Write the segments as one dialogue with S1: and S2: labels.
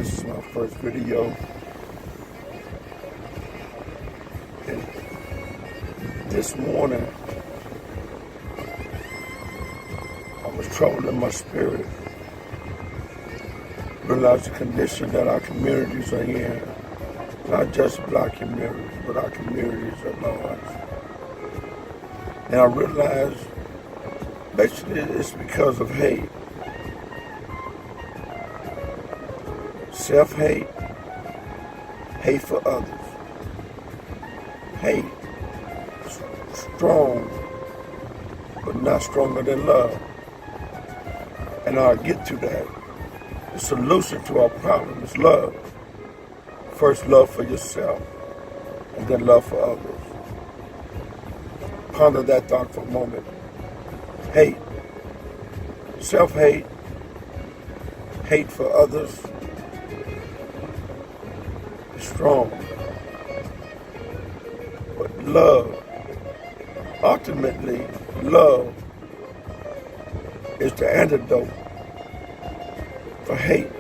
S1: This is my first video, and this morning I was troubled in my spirit, realized the condition that our communities are in, not just black communities, but our communities at large. And I realized basically it's because of hate. Self-hate, hate for others, hate, strong, but not stronger than love. And I'll get to that. The solution to our problem is love. First, love for yourself, and then love for others. Ponder that thought for a moment. Hate, self-hate, hate for others, strong, but love, ultimately love is the antidote for hate.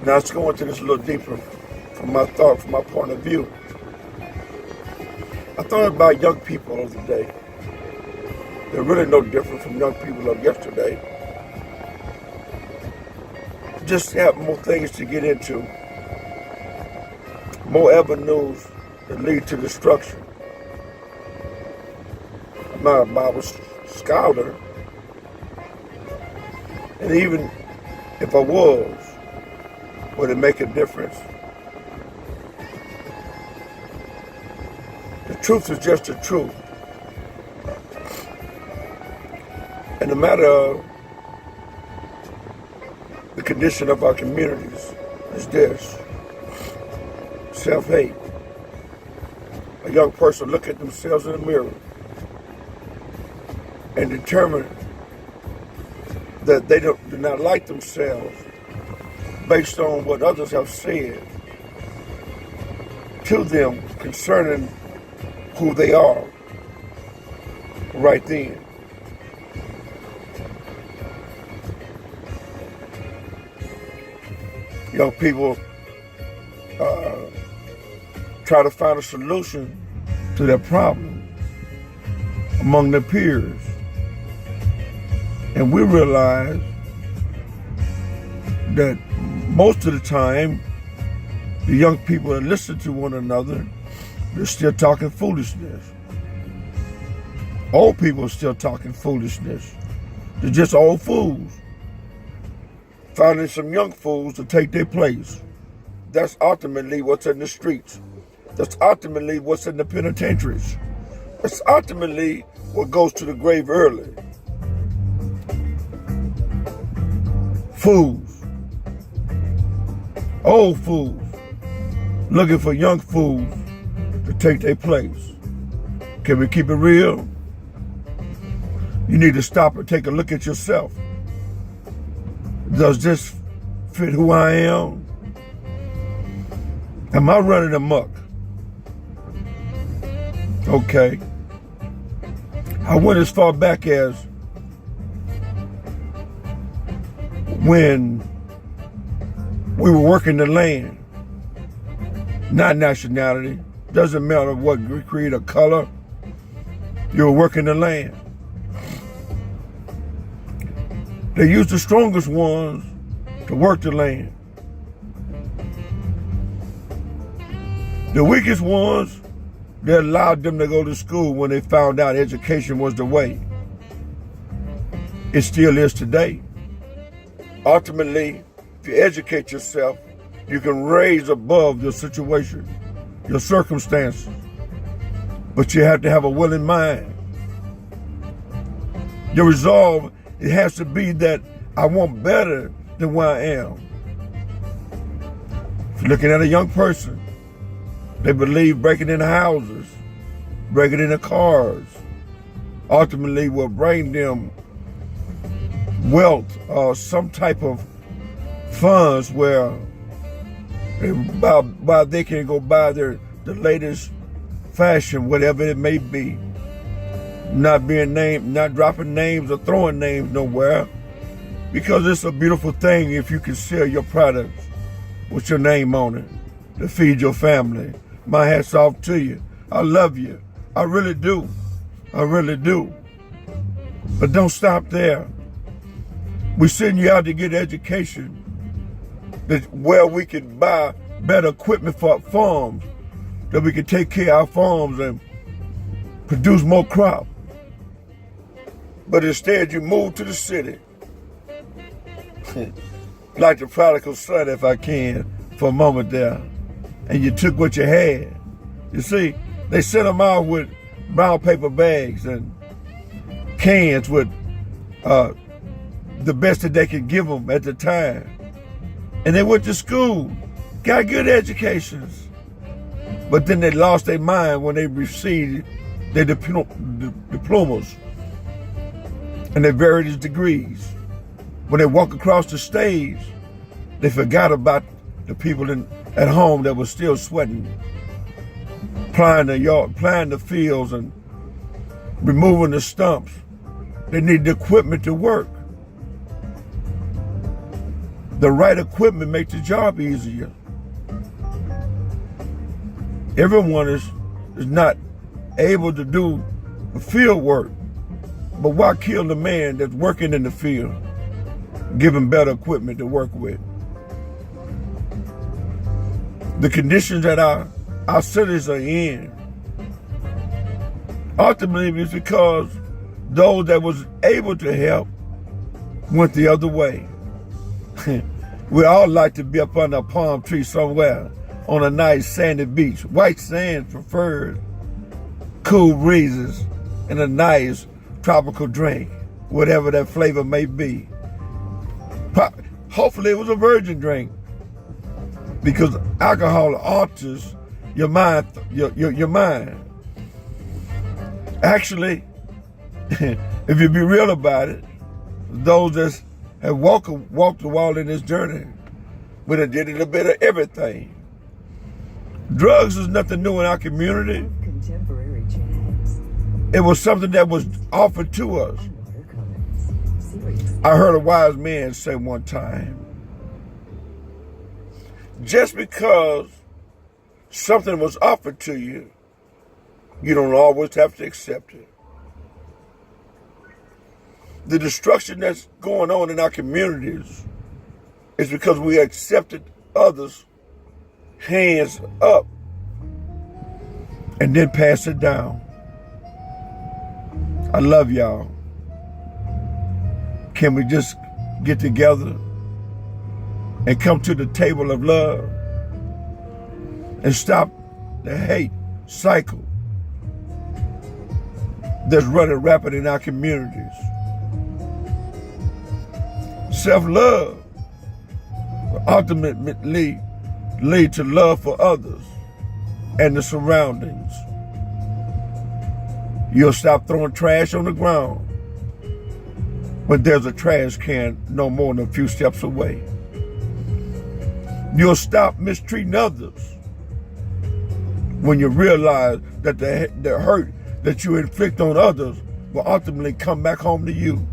S1: Now let's go into this a little deeper from my thought, from my point of view. I thought about young people of the day. They're really no different from young people of yesterday. Just have more things to get into, more avenues that lead to destruction. I'm not a Bible scholar, and even if I was, would it make a difference? The truth is just the truth. And no matter the condition of our communities is this: self-hate. A young person look at themselves in the mirror and determine that they do not like themselves based on what others have said to them concerning who they are right then. Young people try to find a solution to their problem among their peers. And we realize that most of the time, the young people that listen to one another, they're still talking foolishness. Old people are still talking foolishness. They're just old fools, finding some young fools to take their place. That's ultimately what's in the streets. That's ultimately what's in the penitentiaries. That's ultimately what goes to the grave early. Fools. Old fools. Looking for young fools to take their place. Can we keep it real? You need to stop and take a look at yourself. Does this fit who I am? Am I running amok? Okay. I went as far back as when we were working the land. Not nationality. Doesn't matter what creed or color. You were working the land. They used the strongest ones to work the land. The weakest ones, they allowed them to go to school when they found out education was the way. It still is today. Ultimately, if you educate yourself, you can raise above your situation, your circumstances. But you have to have a willing mind. Your resolve, it has to be that I want better than where I am. If you're looking at a young person, they believe breaking into houses, breaking into cars, ultimately will bring them wealth or some type of funds where they can go buy the latest fashion, whatever it may be. Not being named, not dropping names or throwing names nowhere. Because it's a beautiful thing if you can sell your products with your name on it to feed your family. My hat's off to you. I love you. I really do. I really do. But don't stop there. We send you out to get education where we can buy better equipment for our farms, that we can take care of our farms and produce more crop. But instead you move to the city. Like the prodigal son, if I can, for a moment there. And you took what you had. You see, they sent them out with brown paper bags and cans with the best that they could give them at the time. And they went to school, got good educations. But then they lost their mind when they received their diplomas and their various degrees. When they walk across the stage, they forgot about the people at home that were still sweating, plowing the yard, plowing the fields and removing the stumps. They need the equipment to work. The right equipment makes the job easier. Everyone is not able to do field work, but why kill the man that's working in the field? Give him better equipment to work with. The conditions that our cities are in, ultimately it's because those that was able to help went the other way. We all like to be up under a palm tree somewhere on a nice sandy beach. White sand preferred, cool breezes, and a nice tropical drink, whatever that flavor may be. Hopefully it was a virgin drink, because alcohol alters your mind. Your mind. Actually, if you be real about it, those that have walked the wall in this journey, we done did a little bit of everything. Drugs is nothing new in our community.
S2: Contemporary jams.
S1: It was something that was offered to us. I heard a wise man say one time, just because something was offered to you, you don't always have to accept it. The destruction that's going on in our communities is because we accepted others' hands up and then pass it down. I love y'all. Can we just get together and come to the table of love and stop the hate cycle that's running rapid in our communities? Self-love will ultimately lead to love for others and the surroundings. You'll stop throwing trash on the ground when there's a trash can no more than a few steps away. You'll stop mistreating others when you realize that the hurt that you inflict on others will ultimately come back home to you.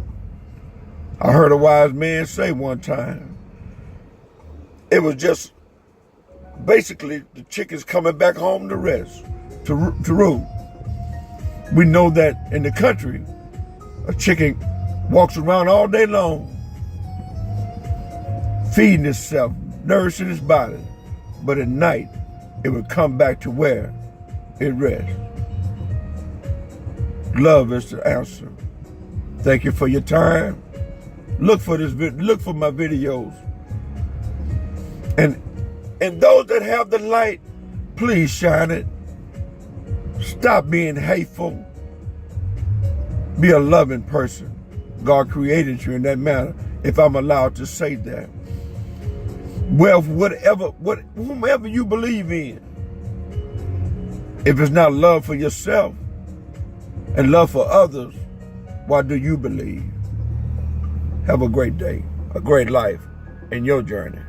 S1: I heard a wise man say one time, it was just basically the chickens coming back home to rest, to roost. We know that in the country, a chicken walks around all day long, feeding itself, nourishing its body, but at night, it would come back to where it rests. Love is the answer. Thank you for your time. Look for my videos. And those that have the light, please shine it. Stop being hateful. Be a loving person. God created you in that manner, if I'm allowed to say that. Well, whomever you believe in, if it's not love for yourself and love for others, why do you believe? Have a great day, a great life in your journey.